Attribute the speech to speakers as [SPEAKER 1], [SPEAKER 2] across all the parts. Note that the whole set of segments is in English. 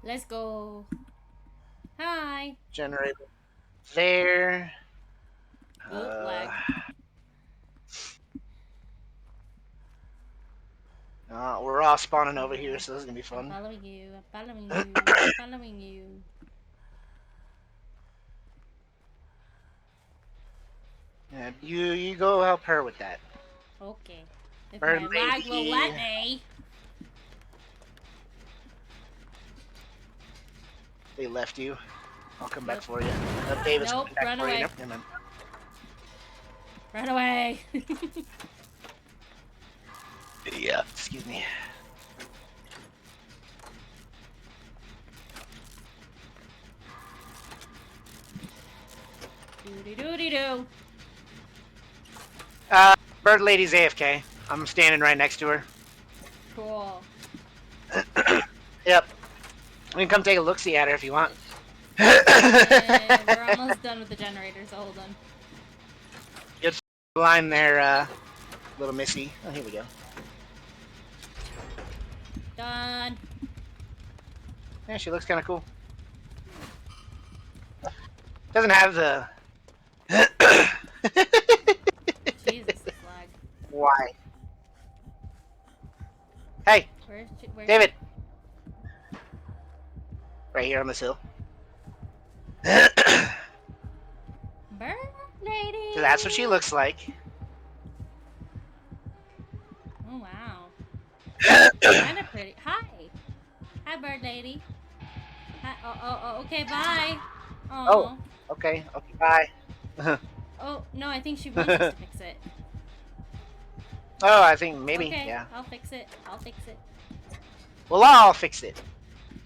[SPEAKER 1] Let's go. Hi.
[SPEAKER 2] Generator there.
[SPEAKER 1] Oh, lag.
[SPEAKER 2] We're all spawning over here,
[SPEAKER 1] Okay.
[SPEAKER 2] so this is gonna be
[SPEAKER 1] I'm
[SPEAKER 2] fun.
[SPEAKER 1] following you. I'm following you. I'm following you.
[SPEAKER 2] Yeah, you go help her with that.
[SPEAKER 1] Okay. If
[SPEAKER 2] Bird
[SPEAKER 1] my lag will
[SPEAKER 2] lady.
[SPEAKER 1] let me.
[SPEAKER 2] They left you. I'll come back
[SPEAKER 1] Yep.
[SPEAKER 2] for you. David's
[SPEAKER 1] Nope.
[SPEAKER 2] coming back
[SPEAKER 1] Run
[SPEAKER 2] for you.
[SPEAKER 1] away.
[SPEAKER 2] Nope, never mind.
[SPEAKER 1] Run away.
[SPEAKER 2] Yeah. Excuse me.
[SPEAKER 1] Doody doody doo.
[SPEAKER 2] Bird lady's AFK. I'm standing right next to her.
[SPEAKER 1] Cool.
[SPEAKER 2] Yep. We can come take a look-see at her if you want.
[SPEAKER 1] We're almost done with the generator, so hold on.
[SPEAKER 2] Good line there, little Missy. Oh, here we go.
[SPEAKER 1] Done.
[SPEAKER 2] Yeah, she looks kind of cool. Doesn't have the.
[SPEAKER 1] Jesus, this lag.
[SPEAKER 2] Why? Hey,
[SPEAKER 1] Where's she? Where's she?
[SPEAKER 2] David. Right here on this hill. So
[SPEAKER 1] Bird lady.
[SPEAKER 2] that's what she looks like.
[SPEAKER 1] Oh wow. Kind of pretty. Hi. Hi, bird lady. Hi. Oh. Okay. Bye.
[SPEAKER 2] Oh,
[SPEAKER 1] Oh.
[SPEAKER 2] okay. Okay, bye.
[SPEAKER 1] Oh no, I think she wants us to fix it.
[SPEAKER 2] Oh, I think maybe,
[SPEAKER 1] Okay,
[SPEAKER 2] yeah.
[SPEAKER 1] I'll fix it. I'll fix it.
[SPEAKER 2] Well, I'll fix it.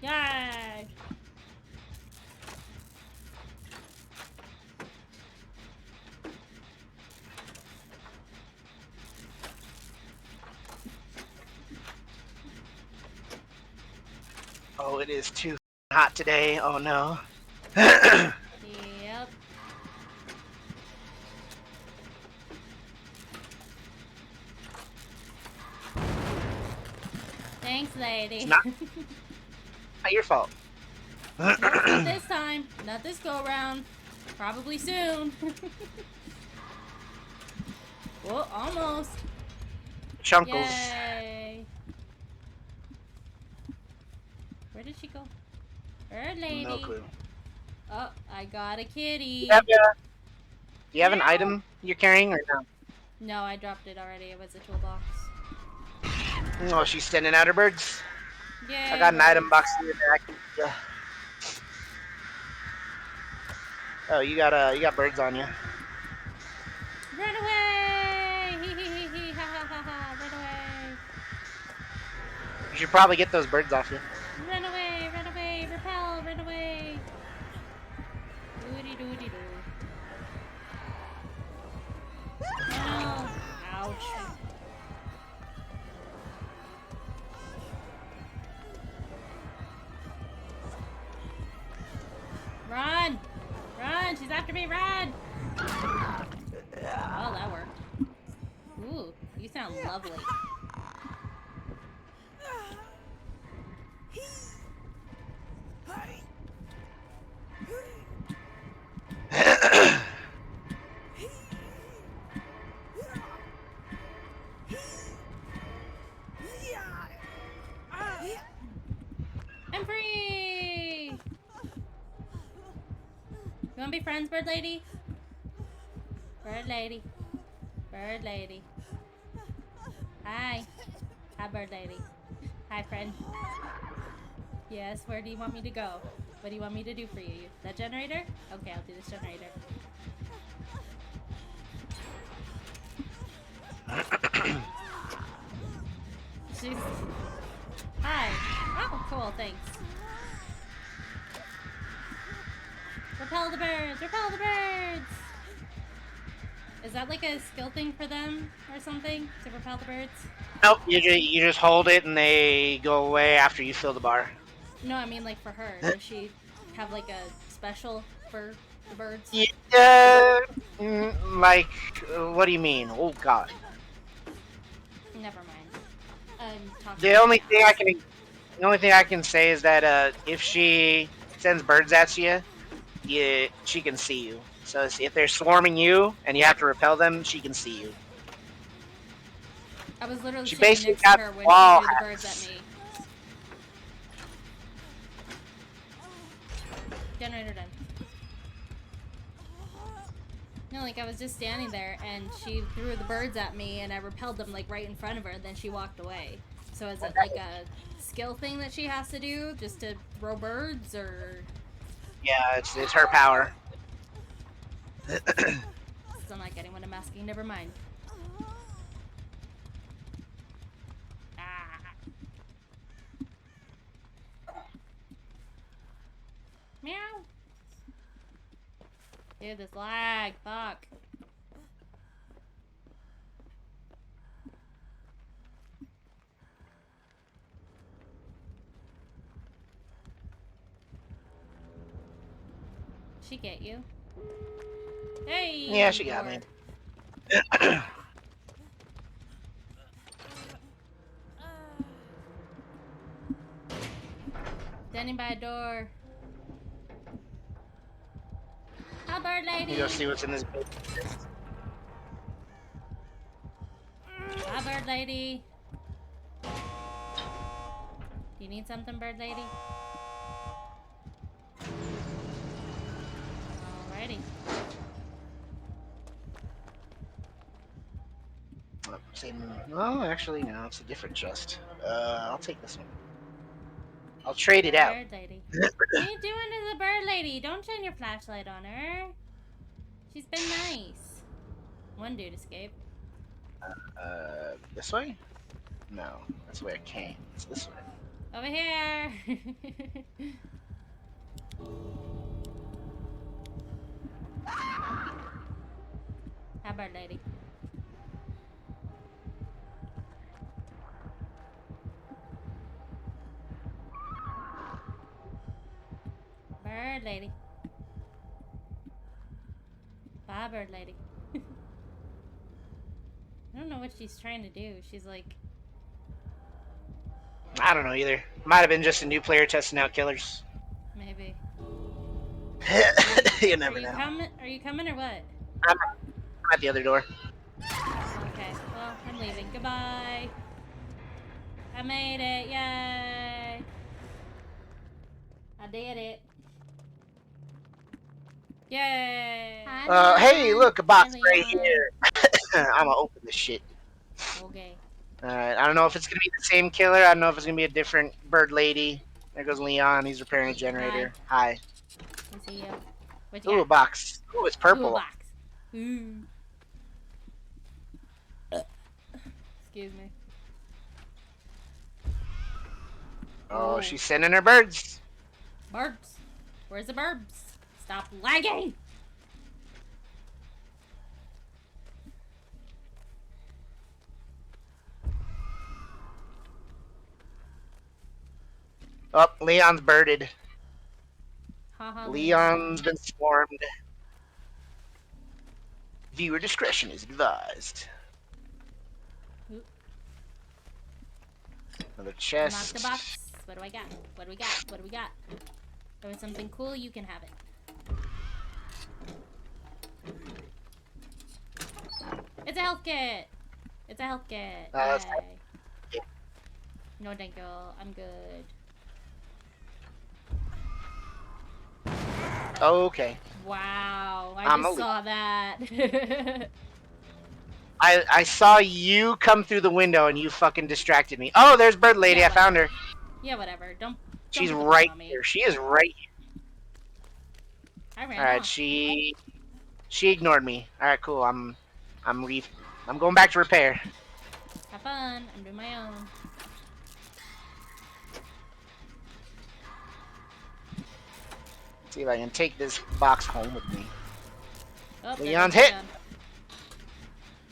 [SPEAKER 1] Yay!
[SPEAKER 2] Oh, it is too hot today. Oh no.
[SPEAKER 1] Yep. Thanks, lady.
[SPEAKER 2] It's not, not your fault.
[SPEAKER 1] Nope, not this time. Not this go round. Probably soon. Oh, almost.
[SPEAKER 2] Chunkles.
[SPEAKER 1] Yay! Where did she go? Bird
[SPEAKER 2] No
[SPEAKER 1] lady.
[SPEAKER 2] clue.
[SPEAKER 1] Oh, I got a kitty.
[SPEAKER 2] Do you have an
[SPEAKER 1] Meow.
[SPEAKER 2] item you're carrying or no?
[SPEAKER 1] No, I dropped it already. It was a toolbox.
[SPEAKER 2] Oh, she's sending out her birds. I
[SPEAKER 1] Yay,
[SPEAKER 2] got an item
[SPEAKER 1] birds.
[SPEAKER 2] box here that I can. Oh, you got birds on you.
[SPEAKER 1] Run away! Hee hee hee hee ha ha ha ha! Run away!
[SPEAKER 2] You should probably get those birds off you.
[SPEAKER 1] Run away! Run away! Repel! Run away! Doody doody doo. Oh no! Ouch! Run! Run! She's after me! Run! Oh, that worked. Ooh, you sound lovely. I'm free! You wanna be friends, bird lady? Bird lady. Bird lady. Hi. Hi, bird lady. Hi, friend. Yes, where do you want me to go? What do you want me to do for you? That generator? Okay, I'll do this generator. She's... Hi. Oh, cool, thanks. Repel the birds! Repel the birds! Is that like a skill thing for them or something? To repel the birds?
[SPEAKER 2] Nope, you just hold it and they go away after you fill the bar.
[SPEAKER 1] No, I mean like for her. Does she have like a special for the birds?
[SPEAKER 2] Yeah, like, what do you mean? Oh god.
[SPEAKER 1] Never mind. I'm talking
[SPEAKER 2] The
[SPEAKER 1] out of
[SPEAKER 2] only
[SPEAKER 1] my
[SPEAKER 2] thing I
[SPEAKER 1] ass.
[SPEAKER 2] can The only thing I can say is that if she sends birds at you, she can see you. So if they're swarming you and you have to repel them, she can see you.
[SPEAKER 1] I was literally
[SPEAKER 2] She
[SPEAKER 1] standing
[SPEAKER 2] basically
[SPEAKER 1] next to
[SPEAKER 2] got
[SPEAKER 1] her when
[SPEAKER 2] wall
[SPEAKER 1] she threw the birds at
[SPEAKER 2] hacks.
[SPEAKER 1] me. Generator done. No, like I was just standing there and she threw the birds at me and I repelled them like right in front of her and then she walked away. So is it like a skill thing that she has to do just to throw birds or?
[SPEAKER 2] Yeah, it's her power.
[SPEAKER 1] Still not getting what I'm asking. Never mind. Ah. Meow. Dude, this lag. Fuck. She get you? Hey.
[SPEAKER 2] Yeah, she got me.
[SPEAKER 1] Standing by a door. Hi, bird lady.
[SPEAKER 2] You go see what's in this big.
[SPEAKER 1] Hi, bird lady. You need something, bird lady? Alrighty.
[SPEAKER 2] Same. Oh, actually, no. It's a different chest. I'll take this one. I'll trade it out.
[SPEAKER 1] Bird lady. What are you doing to the bird lady? Don't shine your flashlight on her. She's been nice. One dude escaped.
[SPEAKER 2] This way? No, that's where I came. It's this way.
[SPEAKER 1] Over here. Hi, bird lady. Bird lady. Bye, bird lady. I don't know what she's trying to do. She's like...
[SPEAKER 2] I don't know either. Might have been just a new player testing out killers.
[SPEAKER 1] Maybe.
[SPEAKER 2] You never know.
[SPEAKER 1] Are you coming or what?
[SPEAKER 2] I'm at the other door.
[SPEAKER 1] Okay, well, I'm leaving. Goodbye. I made it. Yay. I did it. Yay.
[SPEAKER 2] Hey, look, a box
[SPEAKER 1] Hi,
[SPEAKER 2] right
[SPEAKER 1] Leon.
[SPEAKER 2] here. I'm gonna open this shit.
[SPEAKER 1] Okay.
[SPEAKER 2] Alright, I don't know if it's gonna be the same killer. I don't know if it's gonna be a different bird lady. There goes Leon. He's repairing a generator. Hi.
[SPEAKER 1] I see you. What you
[SPEAKER 2] Ooh, a
[SPEAKER 1] got?
[SPEAKER 2] box. Ooh, it's purple.
[SPEAKER 1] Toolbox. Ooh. Excuse me.
[SPEAKER 2] Oh,
[SPEAKER 1] Ooh.
[SPEAKER 2] she's sending her birds.
[SPEAKER 1] Burbs. Where's the burbs? Stop lagging!
[SPEAKER 2] Oh, Leon's birded.
[SPEAKER 1] Haha.
[SPEAKER 2] Leon's been swarmed. Viewer discretion is advised.
[SPEAKER 1] Oop.
[SPEAKER 2] Another
[SPEAKER 1] Unlock
[SPEAKER 2] chest.
[SPEAKER 1] the box. What do I got? What do we got? What do we got? There was something cool. You can have it. It's a health kit. It's a health kit.
[SPEAKER 2] That's
[SPEAKER 1] Yay. No, thank you. I'm good.
[SPEAKER 2] Okay.
[SPEAKER 1] Wow. I
[SPEAKER 2] I'm
[SPEAKER 1] just
[SPEAKER 2] a
[SPEAKER 1] saw that.
[SPEAKER 2] I saw you come through the window and you fucking distracted me. Oh, there's Bird Lady.
[SPEAKER 1] Yeah,
[SPEAKER 2] I found her.
[SPEAKER 1] Yeah, whatever. Don't
[SPEAKER 2] She's
[SPEAKER 1] put the
[SPEAKER 2] right
[SPEAKER 1] blame on me.
[SPEAKER 2] here. She is right here.
[SPEAKER 1] I ran
[SPEAKER 2] Alright,
[SPEAKER 1] off.
[SPEAKER 2] she ignored me. Alright, cool. I'm going back to repair.
[SPEAKER 1] Have fun. I'm doing my own.
[SPEAKER 2] See if I can take this box home with me.
[SPEAKER 1] Oh, there
[SPEAKER 2] Leon's
[SPEAKER 1] goes
[SPEAKER 2] hit.
[SPEAKER 1] Leon.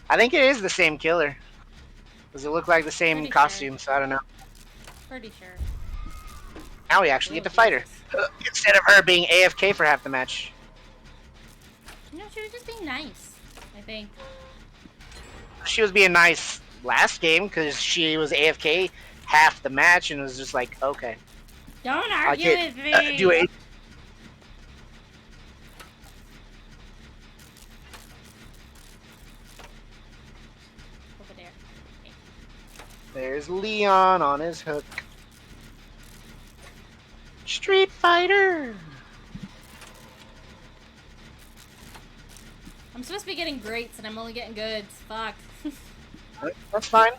[SPEAKER 2] I think it is the same killer. Does it look like the same
[SPEAKER 1] Pretty
[SPEAKER 2] costume? So I don't know.
[SPEAKER 1] Pretty sure.
[SPEAKER 2] Now we actually
[SPEAKER 1] Oh,
[SPEAKER 2] get to fight her.
[SPEAKER 1] Jesus.
[SPEAKER 2] Instead of her being AFK for half the match.
[SPEAKER 1] No, she was just being nice. I think.
[SPEAKER 2] She was being nice last game because she was AFK half the match and was just like, okay,
[SPEAKER 1] Don't
[SPEAKER 2] I
[SPEAKER 1] argue
[SPEAKER 2] can't
[SPEAKER 1] with me.
[SPEAKER 2] do it.
[SPEAKER 1] Over there. Okay.
[SPEAKER 2] There's Leon on his hook. Street Fighter.
[SPEAKER 1] I'm supposed to be getting greats and I'm only getting goods. Fuck.
[SPEAKER 2] That's fine.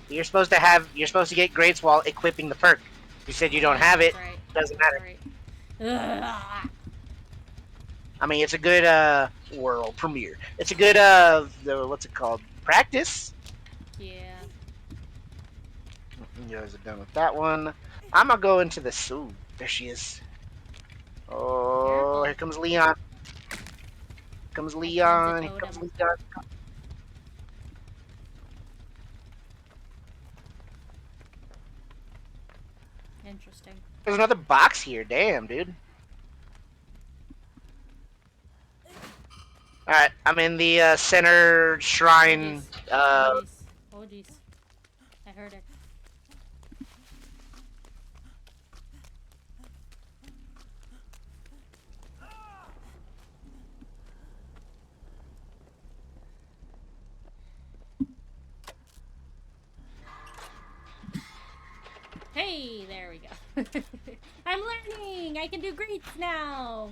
[SPEAKER 2] You're supposed to get grades while equipping the perk. You said you don't have it.
[SPEAKER 1] That's right.
[SPEAKER 2] Doesn't
[SPEAKER 1] That's
[SPEAKER 2] matter.
[SPEAKER 1] right. Ugh.
[SPEAKER 2] I mean, it's a good world premiere. It's a good what's it called? Practice.
[SPEAKER 1] Yeah.
[SPEAKER 2] You guys are done with that one. I'm gonna go into the Ooh, there she is. Oh,
[SPEAKER 1] Careful.
[SPEAKER 2] here comes Leon. Here comes Leon. Here comes Leon.
[SPEAKER 1] Interesting.
[SPEAKER 2] There's another box here. Damn, dude. All right, I'm in the center shrine.
[SPEAKER 1] Oh jeez. Oh jeez. I heard her. Hey, there we go. I'm learning! I can do greats now!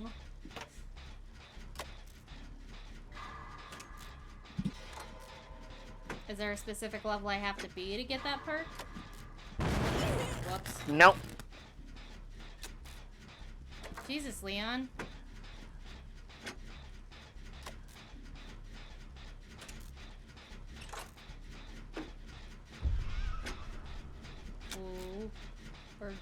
[SPEAKER 1] Is there a specific level I have to be to get that perk? Whoops.
[SPEAKER 2] Nope.
[SPEAKER 1] Jesus, Leon. Ooh. Birds.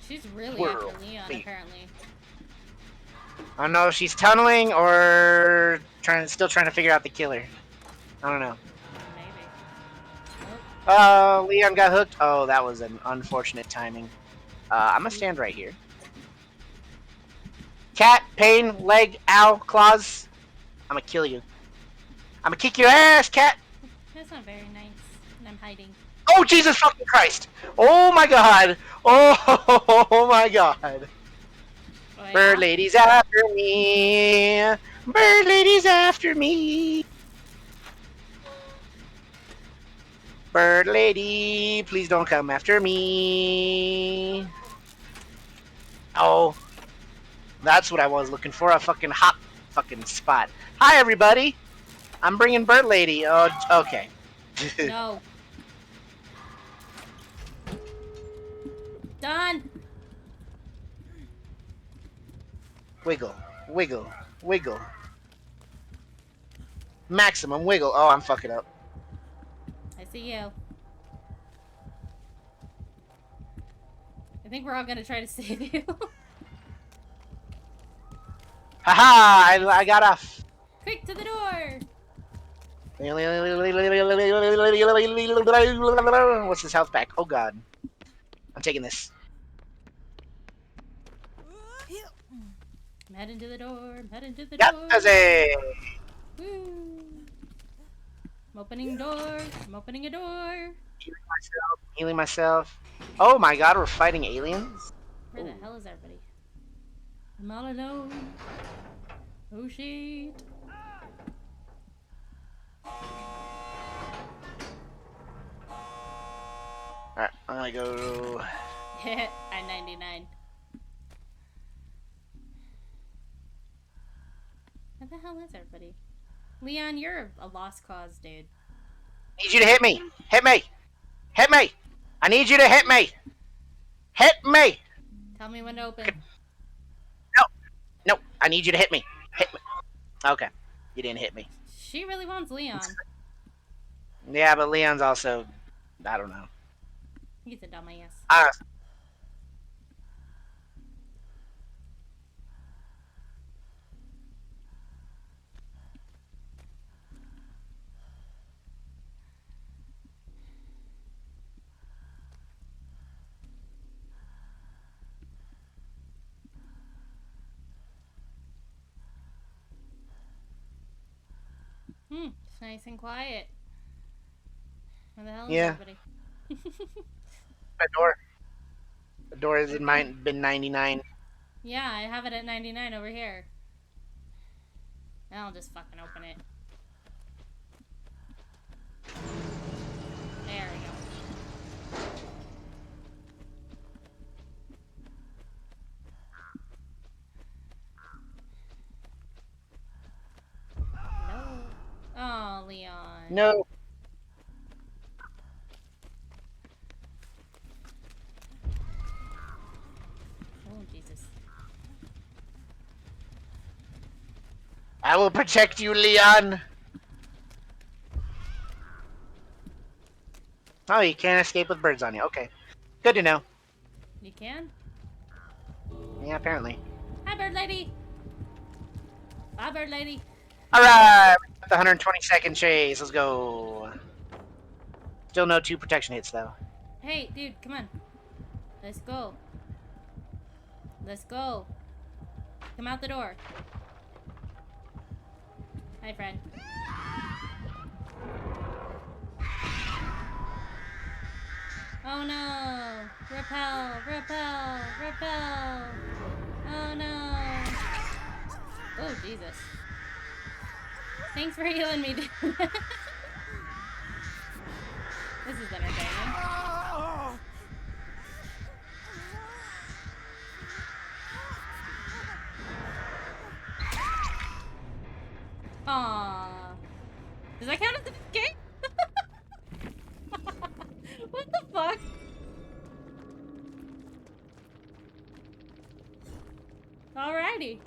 [SPEAKER 1] She's really after Leon, apparently.
[SPEAKER 2] I don't know if she's tunneling or still trying to figure out the killer. I don't know.
[SPEAKER 1] Maybe.
[SPEAKER 2] Leon got hooked. Oh, that was an unfortunate timing. I'm gonna stand right here. Cat, pain, leg, ow, claws. I'm gonna kill you. I'm gonna kick your ass, cat.
[SPEAKER 1] That's not very nice. And I'm hiding.
[SPEAKER 2] Oh, Jesus fucking Christ. Oh my god. Oh my god.
[SPEAKER 1] Oh, yeah?
[SPEAKER 2] Bird lady's after me. Bird lady's after me. Bird lady, please don't come after me. Oh, that's what I was looking for. A fucking hot fucking spot. Hi, everybody. I'm bringing Bird lady. Oh, okay.
[SPEAKER 1] No. Done.
[SPEAKER 2] Wiggle, wiggle, wiggle. Maximum wiggle. Oh, I'm fucking up.
[SPEAKER 1] I see you. I think we're all gonna try to save you.
[SPEAKER 2] Haha! I got off.
[SPEAKER 1] Quick to the door!
[SPEAKER 2] What's this health pack? Oh god. I'm taking this.
[SPEAKER 1] I'm heading to the door. I'm heading to the
[SPEAKER 2] Yep,
[SPEAKER 1] door.
[SPEAKER 2] that's it.
[SPEAKER 1] Woo. I'm opening doors. I'm opening a door.
[SPEAKER 2] Healing myself. Oh my god, we're fighting aliens?
[SPEAKER 1] Where the hell is everybody? I'm all alone. Oh shit.
[SPEAKER 2] Alright, I'm gonna go.
[SPEAKER 1] I-99. Where the hell is everybody? Leon, you're a lost cause, dude.
[SPEAKER 2] Need you to hit me. Hit me. Hit me. I need you to hit me. Hit me.
[SPEAKER 1] Tell me when to open.
[SPEAKER 2] No. No. I need you to hit me. Hit me. Okay. You didn't hit me.
[SPEAKER 1] She really wants Leon.
[SPEAKER 2] Yeah, but Leon's also. I don't know.
[SPEAKER 1] He's a dumbass. It's nice and quiet. Where the hell is
[SPEAKER 2] Yeah.
[SPEAKER 1] everybody?
[SPEAKER 2] My door. The door has been 99.
[SPEAKER 1] Yeah, I have it at 99 over here. I'll just fucking open it. There we go. No. Oh, Leon.
[SPEAKER 2] No.
[SPEAKER 1] Oh, Jesus.
[SPEAKER 2] I will protect you, Leon. Oh, you can't escape with birds on you. Okay. Good to know.
[SPEAKER 1] You can?
[SPEAKER 2] Yeah, apparently.
[SPEAKER 1] Hi, bird lady. Bye, bird lady.
[SPEAKER 2] Alright! The 120-second chase. Let's go. Still no 2 protection hits, though.
[SPEAKER 1] Hey, dude, come on. Let's go. Let's go. Come out the door. Hi, friend. Oh no! Repel! Repel! Repel! Oh no! Oh, Jesus. Thanks for healing me, dude. This is entertaining. Aww. Does that count as an escape? What the fuck? Alrighty.